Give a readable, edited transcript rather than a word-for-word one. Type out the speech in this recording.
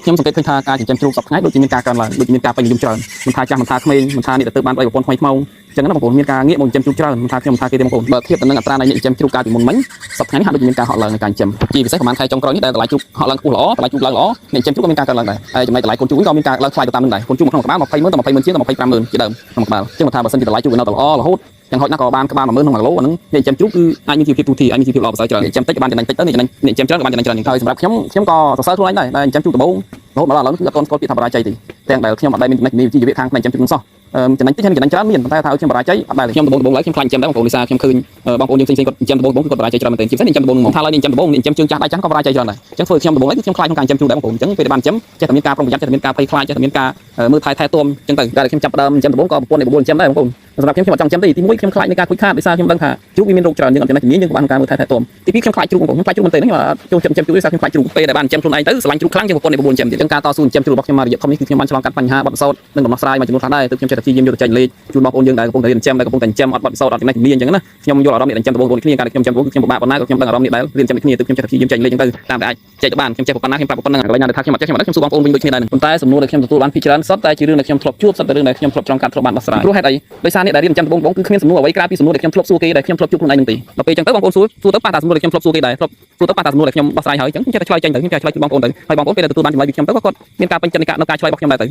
ខ្ញុំសង្កេតឃើញថាការចិញ្ចឹមជ្រូកសប្តាហ៍ដូចជាមានការកើនឡើងដូចជាមានការពេញនិយមច្រើនមិនថាចាស់មិនថាក្មេងមិនថាអ្នកទៅបានប្រពន្ធថ្មីថ្មោងអញ្ចឹងណាបងប្អូនមានការងាកមកចិញ្ចឹមជ្រូកច្រើនមិនថាខ្ញុំមិនថាគេទេបងប្អូនបើធៀបទៅនឹងអត្រានៃអ្នកចិញ្ចឹមជ្រូកកាលពីមុនមិញសប្តាហ៍នេះហាក់ដូចមានការហក់ឡើងនៃការចិញ្ចឹមជាពិសេសប្រហែលខែចុងក្រោយនេះដែលតម្លៃជ្រូកហក់ឡើងខ្ពស់ល្អតម្លៃជ្រូកឡើងល្អអ្នកចិញ្ចឹមជ្រូកក៏មានការកើនឡើងដែរហើយចំណែកតម្លៃកូនជ្រូកក៏មានការឡើងថ្លៃទៅតាមនឹងដែរកូនជ្រូកក្នុងក្បាល20,000ទៅ20,000ជាងទៅ25,000ជាដើមក្នុងក្បាលអញ្ចឹងបើថាបើសិនជាតម្លៃជ្រូកនៅតែល្អរហូតយ៉ាងហោចណាស់ក៏បានក្បាល100,000ក្នុង1គីឡូអានឹងអ្នកចិញ្ចឹមជ្រូកគឺអាចមានជីវភាពទូធីអាចមានជីវភាពល្អប្រសើរច្រើនអ្នកចិញ្ចឹមតិចបានចំណេញតិចទៅអ្នកចិញ្ចឹមច្រើនក៏បានចំណេញច្រើនហើយសម្រាប់ខ្ញុំក៏សរសើរខ្លួនឯងដែរចិញ្ចឹមជ្រូកដំបូងរហូតមកដល់ឥឡូវគឺអត់ទាន់ស្គាល់ពាក្យថាបរាជ័យទេទាំងដែលខ្ញុំអត់ដែលមានចំណេញជីវភាពខាងផ្នែកចិញ្ចឹមជ្រូកសោះចំណេញតិចហើយចំណេញច្រើនមានប៉ុន្តែថាឲ្យខ្ញុំបរាជ័យអត់ដែលខ្ញុំដំបូងឡើយខ្ញុំខ្លាចចិញ្ចឹមដែរបងប្អូនលីសាខ្ញុំឃើញបងប្អូនយើងផ្សេងៗគាត់ចិញ្ចឹមដំបូងគឺគាត់បរាជ័យច្រើនមែនទែនជាពិសេសចិញ្ចឹមដំបូងមកថាឡើយចិញ្ចឹមដំបូងចិញ្ចឹមជើងចាស់ដៃចាស់ក៏បរាជ័យច្រើនដែរអញ្ចឹងធ្វើខ្ញុំដំបូងឡើយគឺខ្ញុំខ្លាចក្នុងការចិញ្ចឹមជ្រូកដែរបងប្អូនអញ្ចឹងពេលដែលបានចិញ្ចឹមចេះតែមានការប្រុងប្រយ័ត្នចេះតែមានការភ័យខ្លាចចេះតែមានការមើលថែទាំអញ្ចឹងទៅតែខ្ញុំចាប់ដើមចិញ្ចឹមដំបូងក៏ប្រពន្ធនៃ9ចិញ្ចឹមដែរបងប្អូនសម្រាប់ខ្ញុំអត់ចង់ចិញ្ចឹមទេទី1ខ្ញុំខ្លាចនៃការខូចខាតដោយសារខ្ញុំដឹងថាជ្រូកវាមានរោគច្រើនយើងអត់ចំណេះជំនាញយើងក៏បានការមើលថែទាំទី2ខ្ញុំខ្លាចជ្រូកបងប្អូនខ្ញុំខ្លាចជ្រូកមែនទែនខ្ញុំចូលចិញ្ចឹមជ្រូកដោយសារខ្ញុំខ្លាចជ្រូកពេលដែលបានចិញ្ចឹមខ្លួនឯងទៅស្រឡាញ់ជ្រូកខ្លាំងជាងប្រពន្ធនៃ9ចិញ្ចឹមទៀតអញ្ចឹងការតស៊ូចិញ្ចឹមជ្រូករបស់ខ្ញុំមករយៈធំនេះគឺខ្ញុំបានឆ្លងកាត់បញ្ហាបទពិសោធន៍និងដំណោះស្រាយមួយចំនួនខ្លះដែរទើបខ្ញុំចេះតែព្យាយាមយកទៅចែករំលែកជូនបងប្អូនយើងដែលកំពុងតែរៀនចិញ្ចឹមដែលកំពុងតែចិញ្ចឹមអត់បទពិសោធន៍អត់ចំណេះជំនាញអញ្ចឹងណាខ្ញុំយល់អារម្មណ៍អ្នកចិញ្ចឹមដំបូងគ្នាការខ្ញុំចិញ្ចឹមដំបូងគឺខ្ញុំពិបាកប៉ុណ្ណាក៏ខ្ញុំដឹងអារម្មណ៍នេះដែររៀនចិញ្ចឹមគ្នាទើបខ្ញុំចេះតែព្យាយាមចែករំលែកអញ្ចឹងទៅតាមតែអាចចែកទៅបានខ្ញុំចេះប៉ុណ្ណាខ្ញុំប្រាប់ប៉ុណ្ណឹងកន្លែងណាដែលថាខ្ញុំអត់ចេះខ្ញុំអត់ខ្ញុំសួរបងប្អូនវិញដូចគ្នាដែរប៉ុន្តែសំណួរដែលខ្ញុំទទួលបានពីច្រើនសតតែជារឿងដែលខ្ញុំធ្លាប់ជួបសតតែរឿងដែលខ្ញុំធ្លាប់ចង់កាត់ធ្លាប់បានដោះស្រាយព្រោះហេតុអីដោយសារអ្នកដែលរៀនចិញ្ចឹមដំបូងគឺគ្មានសំណួរអ្វីក្រៅពីសំណួរដែលខ្ញុំធ្លាប់សួរគេដែលខ្ញុំធ្លាប់ជួបខ្លួនឯងនឹងទេដល់ពេលអញ្ចឹងទៅបងប្អូនសួរទៅប៉ះតាសំណួរដែលខ្ញុំធ្លាប់សួរគេដែរធ្លាប់សួរទៅប៉ះតាសំណួរដែលខ្ញុំដោះស្រាយហើយអញ្ចឹងខ្ញុំចេះតែឆ្លើយចេញទៅខ្ញុំចេះតែឆ្លើយជូនបងប្អូនទៅហើយបងប្អូនពេលដែលទទួលបានចម្លើយពីខ្ញុំទៅក៏គាត់មានការពេញចិត្តនៃការឆ្លើយរបស់ខ្ញុំដែរទៅ